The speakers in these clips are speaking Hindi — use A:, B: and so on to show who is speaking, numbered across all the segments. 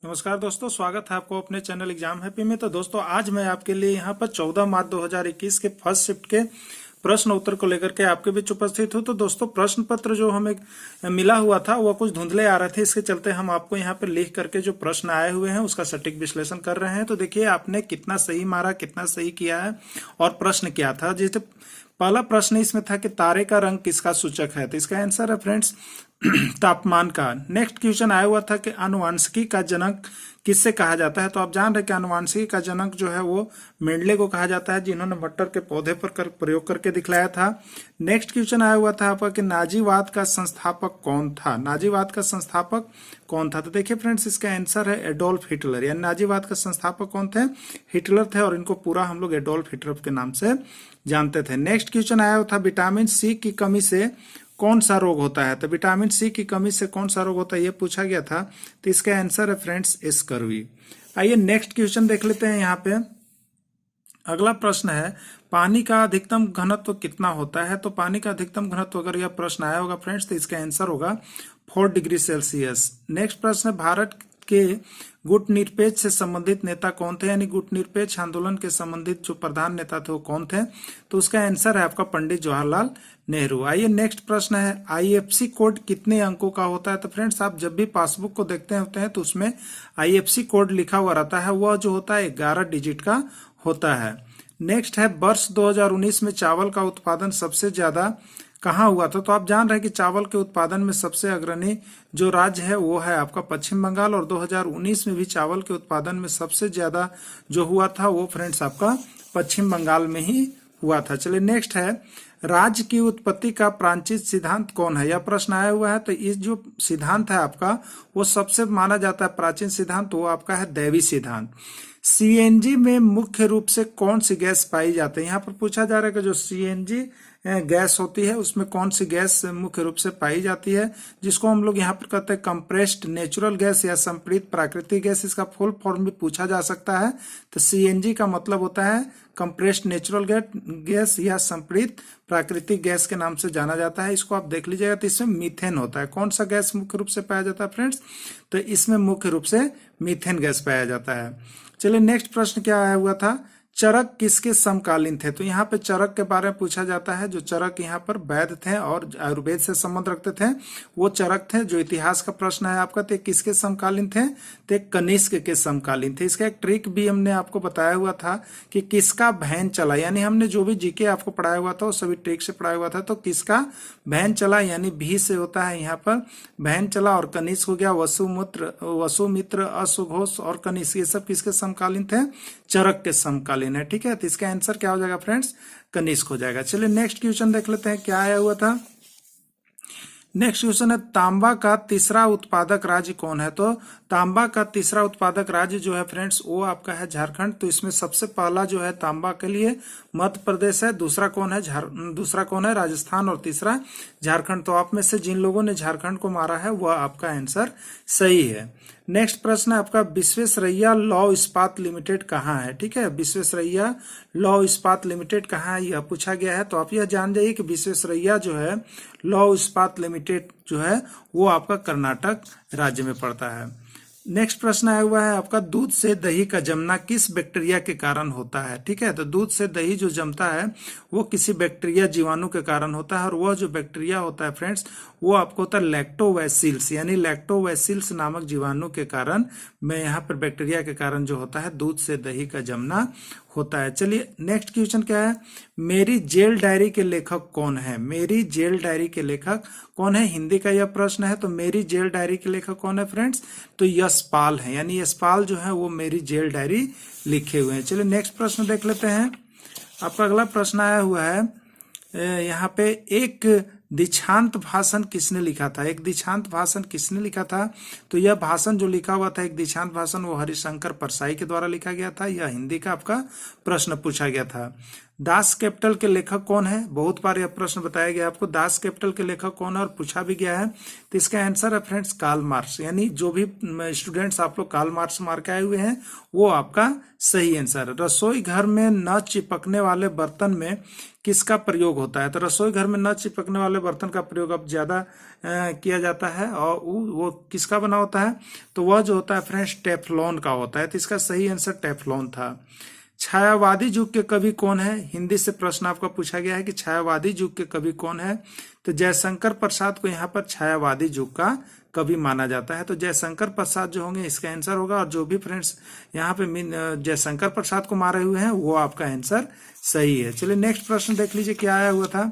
A: नमस्कार दोस्तों, स्वागत है आपको अपने चैनल एग्जाम हैप्पी में। तो दोस्तों आज मैं आपके लिए यहाँ पर 14 मार्च 2021 के फर्स्ट शिफ्ट के प्रश्न उत्तर को लेकर के आपके बीच उपस्थित हूँ। तो दोस्तों प्रश्न पत्र जो हमें मिला हुआ था वह कुछ धुंधले आ रहे थे, इसके चलते हम आपको यहाँ पर लिख करके जो प्रश्न आए हुए हैं उसका सटीक विश्लेषण कर रहे हैं। तो देखिए आपने कितना सही मारा, कितना सही किया है और प्रश्न क्या था। जैसे पहला प्रश्न इसमें था कि तारे का रंग किसका सूचक है, तो इसका आंसर है फ्रेंड्स तापमान का। नेक्स्ट क्वेश्चन आया हुआ था कि आनुवांशिकी का जनक किससे कहा जाता है, तो आप जान रहे कि आनुवांशिकी का जनक जो है वो मेंडले को कहा जाता है, जिन्होंने मटर के पौधे पर प्रयोग करके दिखलाया था। नेक्स्ट क्वेश्चन आया हुआ था आपका कि नाजीवाद का संस्थापक कौन था, नाजीवाद का संस्थापक कौन था। तो देखिए फ्रेंड्स इसका आंसर है एडोल्फ हिटलर, यानी नाजीवाद का संस्थापक कौन थे, हिटलर थे, और इनको पूरा हम लोग एडोल्फ हिटलर के नाम से जानते थे। नेक्स्ट क्वेश्चन आया हुआ था विटामिन सी की कमी से कौन सा रोग होता है, तो विटामिन सी की कमी से कौन सा रोग होता है ये पूछा गया था। तो इसका आंसर है फ्रेंड्स स्कर्वी। आइए नेक्स्ट क्वेश्चन देख लेते हैं। यहाँ पे अगला प्रश्न है पानी का अधिकतम घनत्व कितना होता है, तो पानी का अधिकतम घनत्व अगर यह प्रश्न आया होगा फ्रेंड्स तो इसका आंसर होगा 4 डिग्री सेल्सियस। नेक्स्ट प्रश्न है भारत के गुट निरपेक्ष से संबंधित नेता कौन थे, यानी गुट निरपेक्ष आंदोलन के संबंधित जो प्रधान नेता थे वो कौन थे, तो उसका आंसर है आपका पंडित जवाहरलाल नेहरू। आइए नेक्स्ट प्रश्न है आईएफएससी कोड कितने अंकों का होता है, तो फ्रेंड्स आप जब भी पासबुक को देखते होते हैं तो उसमें आईएफएससी कोड लिखा हुआ रहता है, वह जो होता है 11 डिजिट का होता है। नेक्स्ट है वर्ष 2019 में चावल का उत्पादन सबसे ज्यादा कहाँ हुआ था, तो आप जान रहे हैं कि चावल के उत्पादन में सबसे अग्रणी जो राज्य है वो है आपका पश्चिम बंगाल, और 2019 में भी चावल के उत्पादन में सबसे ज्यादा जो हुआ था वो फ्रेंड्स आपका पश्चिम बंगाल में ही हुआ था। चलिए नेक्स्ट है राज्य की उत्पत्ति का प्राचीन सिद्धांत कौन है, यह प्रश्न आया हुआ है। तो इस जो सिद्धांत है आपका वो सबसे माना जाता है प्राचीन सिद्धांत, वो आपका है दैवी सिद्धांत। सीएनजी में मुख्य रूप से कौन सी गैस पाई जाती है, यहाँ पर पूछा जा रहा है कि जो सीएनजी गैस होती है उसमें कौन सी गैस मुख्य रूप से पाई जाती है, जिसको हम लोग यहाँ पर कहते हैं कंप्रेस्ड नेचुरल गैस या संपीड़ित प्राकृतिक गैस, इसका फुल फॉर्म भी पूछा जा सकता है। तो सीएनजी का मतलब होता है कंप्रेस्ड नेचुरल गैस या संपीड़ित प्राकृतिक गैस के नाम से जाना जाता है। इसको आप देख लीजिएगा। तो इसमें मीथेन होता है। कौन सा गैस मुख्य रूप से पाया जाता है फ्रेंड्स, तो इसमें मुख्य रूप से मीथेन गैस पाया जाता है। चलिए नेक्स्ट प्रश्न क्या आया हुआ था, चरक किसके समकालीन थे, तो यहाँ पे चरक के बारे में पूछा जाता है। जो चरक यहाँ पर वैद्य थे और आयुर्वेद से संबंध रखते थे वो चरक थे। जो इतिहास का प्रश्न है आपका तो किसके समकालीन थे, तो कनिष्क के समकालीन थे। इसका एक ट्रिक भी हमने आपको बताया हुआ था कि किसका वैन चला, यानी हमने जो भी जीके आपको पढ़ाया हुआ था वो सभी ट्रिक से पढ़ाया हुआ था। तो किसका वैन चला यानी भी से होता है यहाँ पर वैन चला, और कनिष्क हो गया वसुमित्र अशुघोष और कनिष्क, ये सब किसके समकालीन थे, चरक के समकालीन है। ठीक है, तो इसका आंसर क्या हो जाएगा फ्रेंड्स, कनिष्क हो जाएगा। चलिए नेक्स्ट क्वेश्चन देख लेते हैं क्या आया हुआ था। नेक्स्ट क्वेश्चन है तांबा का तीसरा उत्पादक राज्य कौन है, तो तांबा का तीसरा उत्पादक राज्य जो है फ्रेंड्स वो आपका है झारखंड। तो इसमें सबसे पहला जो है तांबा के लिए मध्य प्रदेश है, दूसरा कौन है राजस्थान, और तीसरा झारखंड। तो आप में से जिन लोगों ने झारखंड को मारा है वह आपका आंसर सही है। नेक्स्ट प्रश्न है आपका विश्वेश्वरैया लौह इस्पात लिमिटेड कहाँ है। ठीक है, विश्वेश्वरैया लौह इस्पात लिमिटेड कहाँ है यह पूछा गया है। तो आप यह जान जाइए कि विश्वेश्वरैया जो है लौह इस्पात लिमिटेड जो है वो आपका कर्नाटक राज्य में पड़ता है। नेक्स्ट प्रश्न आया हुआ है आपका दूध से दही का जमना किस बैक्टीरिया के कारण होता है। ठीक है, तो दूध से दही जो जमता है वो किसी बैक्टीरिया जीवाणु के कारण होता है, और वह जो बैक्टीरिया होता है फ्रेंड्स वो आपको होता है लैक्टोबैसिलस, यानी लैक्टोबैसिलस नामक जीवाणु के कारण में यहाँ पर बैक्टीरिया के कारण जो होता है दूध से दही का जमना होता है। चलिए नेक्स्ट क्वेश्चन क्या है, मेरी जेल डायरी के लेखक कौन है, मेरी जेल डायरी के लेखक कौन है, हिंदी का यह प्रश्न है। तो मेरी जेल डायरी के लेखक कौन है फ्रेंड्स, तो यशपाल है, यानी यशपाल जो है वो मेरी जेल डायरी लिखे हुए हैं। चलिए नेक्स्ट प्रश्न देख लेते हैं। आपका अगला प्रश्न आया हुआ है यहाँ पे एक दीक्षांत भाषण किसने लिखा था, एक दीक्षांत भाषण किसने लिखा था, तो यह भाषण जो लिखा हुआ था एक दीक्षांत भाषण वो हरिशंकर परसाई के द्वारा लिखा गया था। यह हिंदी का आपका प्रश्न पूछा गया था। दास कैपिटल के लेखक कौन है? बहुत बार यह प्रश्न बताया गया आपको, दास कैपिटल के लेखक कौन है और पूछा भी गया है। तो इसका आंसर है फ्रेंड्स कार्ल मार्क्स। यानी जो भी स्टूडेंट्स आप लोग कार्ल मार्क्स मार के आए हुए हैं वो आपका सही आंसर है। रसोई घर में न चिपकने वाले बर्तन में किसका प्रयोग होता है? तो रसोई घर में न चिपकने वाले बर्तन का प्रयोग अब ज्यादा किया जाता है और वो किसका बना होता है? तो वह जो होता है फ्रेंड्स टेफ्लॉन का होता है। तो इसका सही आंसर टेफ्लॉन था। छायावादी युग के कवि कौन है? हिंदी से प्रश्न आपका पूछा गया है कि छायावादी युग के कवि कौन है? तो जयशंकर प्रसाद को यहाँ पर छायावादी युग का कवि माना जाता है। तो जयशंकर प्रसाद जो होंगे इसका आंसर होगा। और जो भी फ्रेंड्स यहाँ पे जयशंकर प्रसाद को मारे हुए हैं वो आपका आंसर सही है। चलिए नेक्स्ट प्रश्न देख लीजिए क्या आया हुआ था।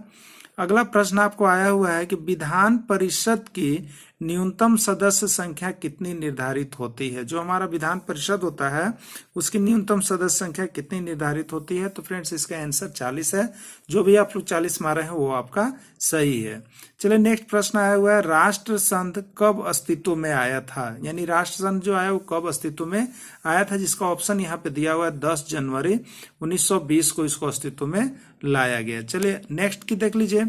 A: अगला प्रश्न आपको आया हुआ है कि विधान परिषद की न्यूनतम सदस्य संख्या कितनी निर्धारित होती है? जो हमारा विधान परिषद होता है उसकी न्यूनतम सदस्य संख्या कितनी निर्धारित होती है? तो फ्रेंड्स इसका आंसर 40 है। जो भी आप लोग 40 मारे हैं वो आपका सही है। चलिए नेक्स्ट प्रश्न आया हुआ है, राष्ट्र संघ कब अस्तित्व में आया था? यानी राष्ट्र संघ जो आया वो कब अस्तित्व में आया था? जिसका ऑप्शन यहाँ पे दिया हुआ है 10 जनवरी 1920 को इसको अस्तित्व में लाया गया। चलिए नेक्स्ट की देख लीजिए।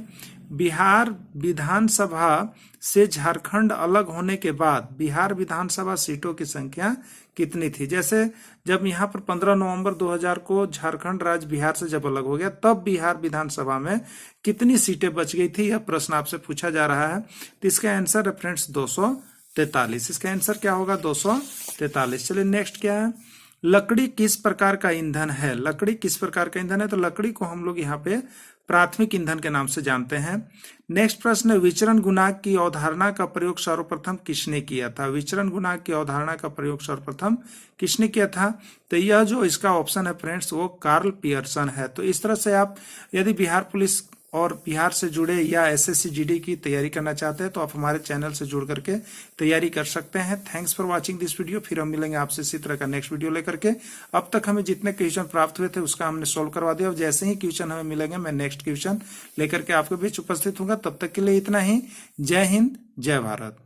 A: बिहार विधानसभा से झारखंड अलग होने के बाद बिहार विधानसभा सीटों की संख्या कितनी थी? जैसे जब यहाँ पर 15 नवंबर 2000 को झारखंड राज्य बिहार से जब अलग हो गया तब बिहार विधानसभा में कितनी सीटें बच गई थी? यह प्रश्न आपसे पूछा जा रहा है। तो इसका आंसर है फ्रेंड्स 243। इसका आंसर क्या होगा? 243। चलिए नेक्स्ट क्या है, लकड़ी किस प्रकार का ईंधन है? लकड़ी किस प्रकार का ईंधन है? तो लकड़ी को हम लोग यहाँ पे प्राथमिक ईंधन के नाम से जानते हैं। नेक्स्ट प्रश्न है, विचरण गुणांक की अवधारणा का प्रयोग सर्वप्रथम किसने किया था? विचरण गुणांक की अवधारणा का प्रयोग सर्वप्रथम किसने किया था? तो यह जो इसका ऑप्शन है फ्रेंड्स वो कार्ल पियर्सन है। तो इस तरह से आप यदि बिहार पुलिस और बिहार से जुड़े या एसएससी जीडी की तैयारी करना चाहते हैं तो आप हमारे चैनल से जुड़ करके तैयारी कर सकते हैं। Thanks for watching this video. फिर हम मिलेंगे आपसे इसी तरह का नेक्स्ट वीडियो लेकर के। अब तक हमें जितने क्वेश्चन प्राप्त हुए थे उसका हमने सोल्व करवा दिया और जैसे ही क्वेश्चन हमें मिलेंगे मैं नेक्स्ट क्वेश्चन लेकर के आपके बीच उपस्थित होगा। तब तक के लिए इतना ही। जय हिंद, जय भारत।